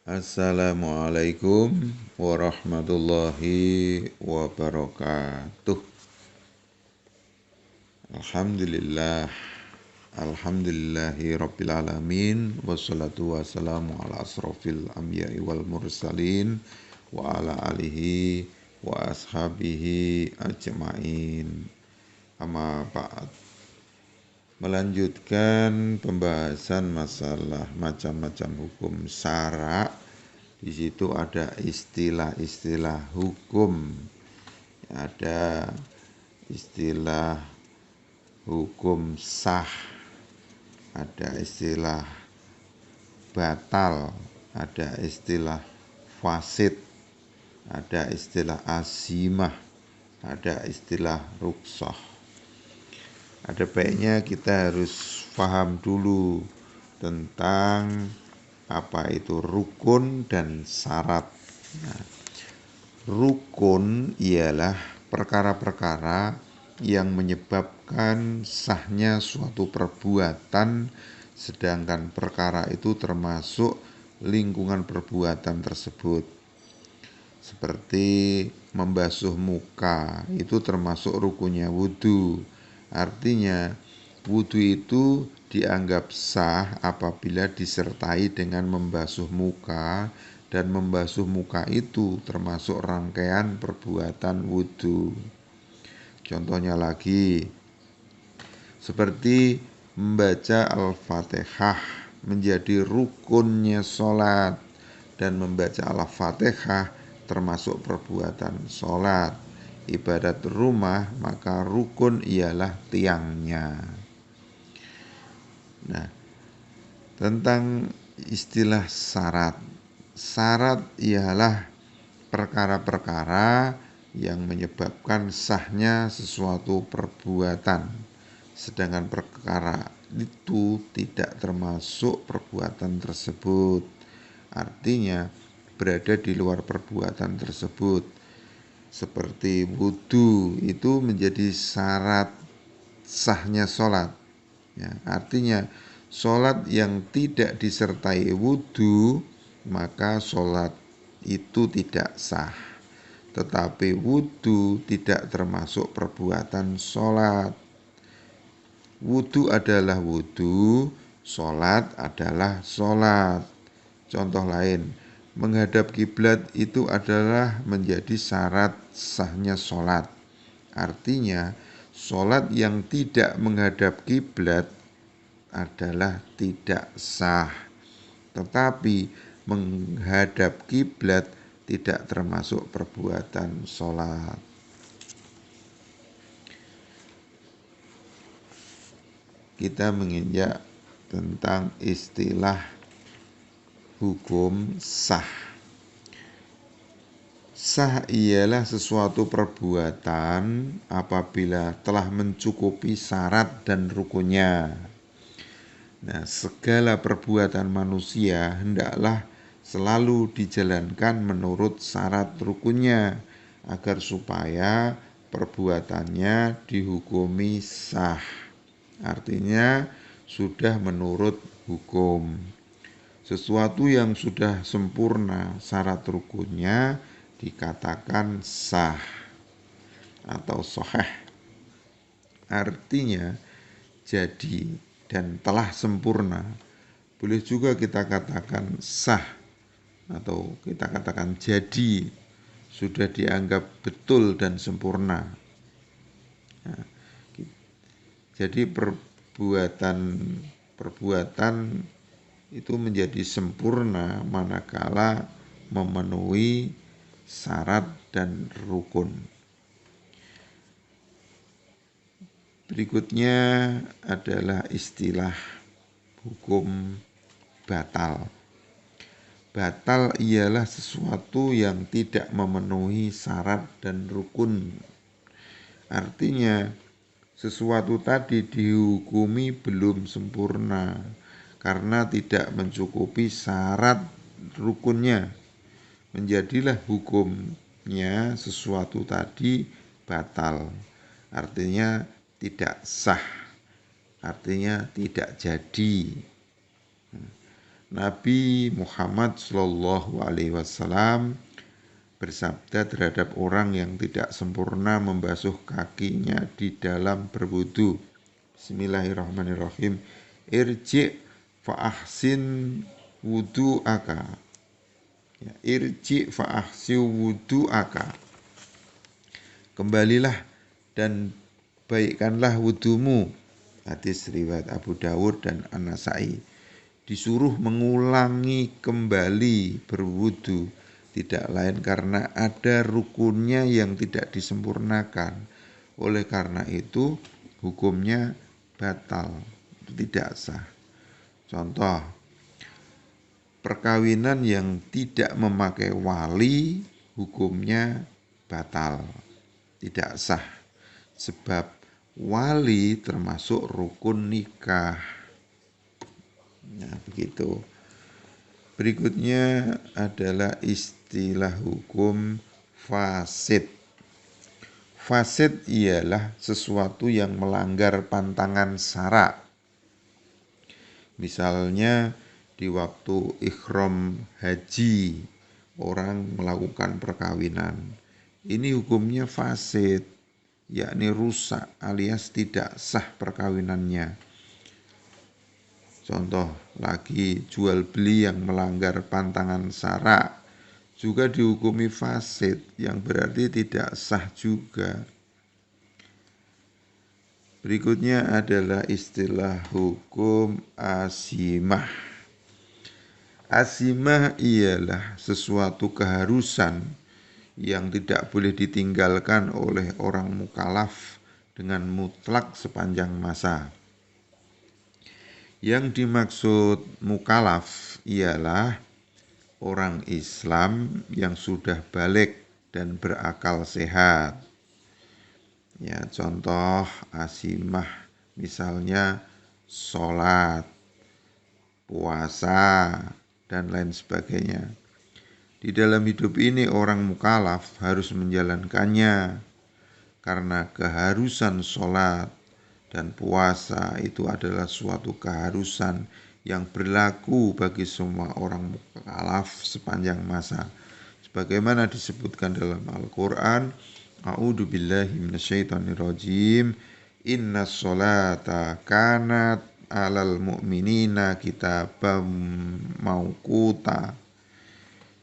Assalamualaikum warahmatullahi wabarakatuh. Alhamdulillah. Alhamdulillahi rabbil alamin. Wassalatu wassalamu ala asrofil anbiya'i wal mursalin wa ala alihi wa ashabihi ajma'in. Amma ba'd. Melanjutkan pembahasan masalah macam-macam hukum syara. Di situ ada istilah-istilah hukum. Ada istilah hukum sah, ada istilah batal, ada istilah fasid, ada istilah azimah, ada istilah rukshoh. Ada baiknya kita harus paham dulu tentang apa itu rukun dan syarat. Nah, rukun ialah perkara-perkara yang menyebabkan sahnya suatu perbuatan, sedangkan perkara itu termasuk lingkungan perbuatan tersebut. Seperti membasuh muka, itu termasuk rukunnya wudu. Artinya wudu itu dianggap sah apabila disertai dengan membasuh muka, dan membasuh muka itu termasuk rangkaian perbuatan wudu. Contohnya lagi, seperti membaca Al-Fatihah menjadi rukunnya sholat, dan membaca Al-Fatihah termasuk perbuatan sholat. Ibadat rumah, maka rukun ialah tiangnya. Nah, tentang istilah syarat. Syarat ialah perkara-perkara yang menyebabkan sahnya sesuatu perbuatan, sedangkan perkara itu tidak termasuk perbuatan tersebut. Artinya berada di luar perbuatan tersebut. Seperti wudu itu menjadi syarat sahnya sholat. Ya, artinya sholat yang tidak disertai wudu, maka sholat itu tidak sah. Tetapi wudu tidak termasuk perbuatan sholat. Wudu adalah wudu, sholat adalah sholat. Contoh lain, menghadap kiblat itu adalah menjadi syarat sahnya sholat. Artinya sholat yang tidak menghadap kiblat adalah tidak sah. Tetapi menghadap kiblat tidak termasuk perbuatan sholat. Kita menginjak tentang istilah hukum sah. Sah ialah sesuatu perbuatan apabila telah mencukupi syarat dan rukunnya. Nah, segala perbuatan manusia hendaklah selalu dijalankan menurut syarat rukunnya, agar supaya perbuatannya dihukumi sah. Artinya sudah menurut hukum. Sesuatu yang sudah sempurna syarat rukunnya dikatakan sah atau sahih. Artinya jadi dan telah sempurna. Boleh juga kita katakan sah atau kita katakan jadi, sudah dianggap betul dan sempurna. Nah, jadi perbuatan itu menjadi sempurna manakala memenuhi syarat dan rukun. Berikutnya adalah istilah hukum batal. Batal ialah sesuatu yang tidak memenuhi syarat dan rukun. Artinya sesuatu tadi dihukumi belum sempurna karena tidak mencukupi syarat rukunnya. Menjadilah hukumnya sesuatu tadi batal. Artinya tidak sah. Artinya tidak jadi. Nabi Muhammad Shallallahu Alaihi Wasallam bersabda terhadap orang yang tidak sempurna membasuh kakinya di dalam berwudu. Bismillahirrahmanirrahim. Irji fa ahsin wudu'aka. Ya, irji fa ahsin wudu'aka. Kembalilah dan baikkanlah wudumu. Hadis riwayat Abu Dawud dan An-Nasai. Disuruh mengulangi kembali berwudu, tidak lain karena ada rukunnya yang tidak disempurnakan. Oleh karena itu hukumnya batal, tidak sah. Contoh, perkawinan yang tidak memakai wali hukumnya batal, tidak sah. Sebab wali termasuk rukun nikah. Nah, begitu. Berikutnya adalah istilah hukum fasid. Fasid ialah sesuatu yang melanggar pantangan syara. Misalnya di waktu ihram haji, orang melakukan perkawinan. Ini hukumnya fasid, yakni rusak alias tidak sah perkawinannya. Contoh lagi, jual beli yang melanggar pantangan syara juga dihukumi fasid, yang berarti tidak sah juga. Berikutnya adalah istilah hukum azimah. Azimah ialah sesuatu keharusan yang tidak boleh ditinggalkan oleh orang mukallaf dengan mutlak sepanjang masa. Yang dimaksud mukallaf ialah orang Islam yang sudah balik dan berakal sehat. Ya, contoh azimah misalnya sholat, puasa, dan lain sebagainya. Di dalam hidup ini orang mukallaf harus menjalankannya karena keharusan sholat dan puasa itu adalah suatu keharusan yang berlaku bagi semua orang mukallaf sepanjang masa. Sebagaimana disebutkan dalam Al-Quran, A'udzu billahi minasyaitonirrajim. Innas sholata kanat 'alal mu'minina kitabam mauquta.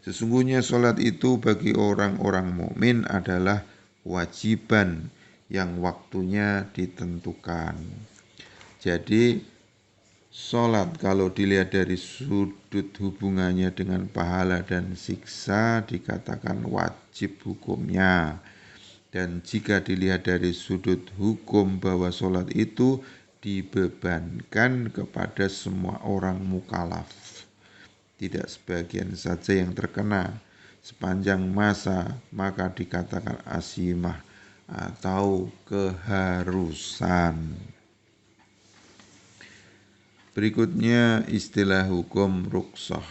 Sesungguhnya sholat itu bagi orang-orang mukmin adalah kewajiban yang waktunya ditentukan. Jadi sholat kalau dilihat dari sudut hubungannya dengan pahala dan siksa dikatakan wajib hukumnya. Dan jika dilihat dari sudut hukum bahwa sholat itu dibebankan kepada semua orang mukallaf, tidak sebagian saja yang terkena sepanjang masa, maka dikatakan azimah atau keharusan. Berikutnya istilah hukum rukhsah.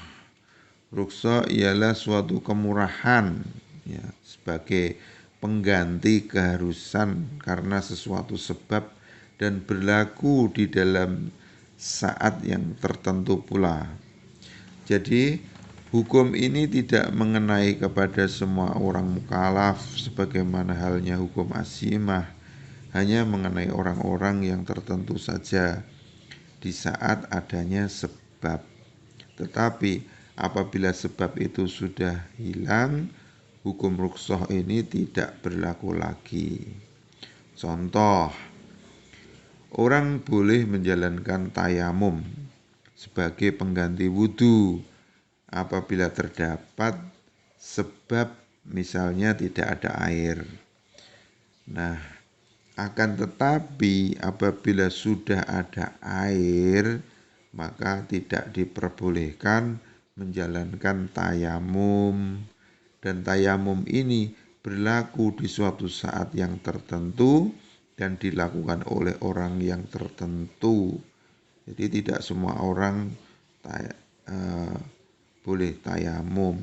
Rukhsah ialah suatu kemurahan ya, sebagai pengganti keharusan karena sesuatu sebab dan berlaku di dalam saat yang tertentu pula. Jadi hukum ini tidak mengenai kepada semua orang mukallaf sebagaimana halnya hukum azimah, hanya mengenai orang-orang yang tertentu saja di saat adanya sebab. Tetapi apabila sebab itu sudah hilang, hukum rukhsah ini tidak berlaku lagi. Contoh, orang boleh menjalankan tayamum sebagai pengganti wudu apabila terdapat sebab misalnya tidak ada air. Nah, akan tetapi apabila sudah ada air, maka tidak diperbolehkan menjalankan tayamum. Dan tayamum ini berlaku di suatu saat yang tertentu dan dilakukan oleh orang yang tertentu. Jadi tidak semua orang boleh tayamum.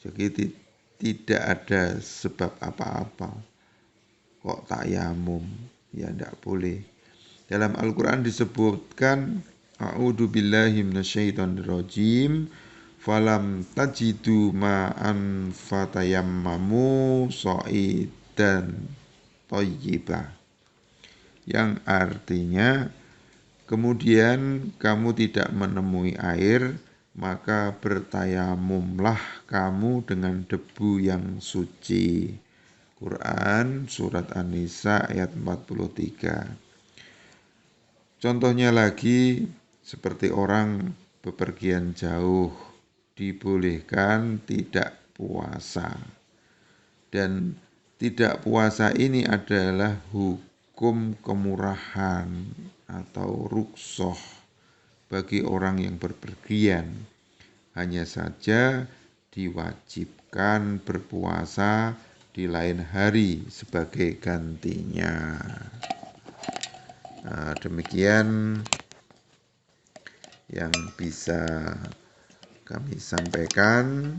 Jadi tidak ada sebab apa-apa kok tayamum, ya tidak boleh. Dalam Al-Quran disebutkan a'udzu billahi minasyaitonir rajim. Falam tajidu ma'an fatayammamu sha'idan thayyibah. Yang artinya, kemudian kamu tidak menemui air, maka bertayamumlah kamu dengan debu yang suci. Quran Surat An-Nisa ayat 43. Contohnya lagi, seperti orang bepergian jauh, dibolehkan tidak puasa. Dan tidak puasa ini adalah hukum kemurahan atau rukhsah bagi orang yang berpergian. Hanya saja diwajibkan berpuasa di lain hari sebagai gantinya. Nah, demikian yang bisa kami sampaikan.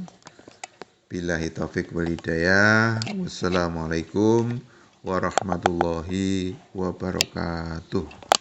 Billahi taufik wal hidayah. Wassalamualaikum warahmatullahi wabarakatuh.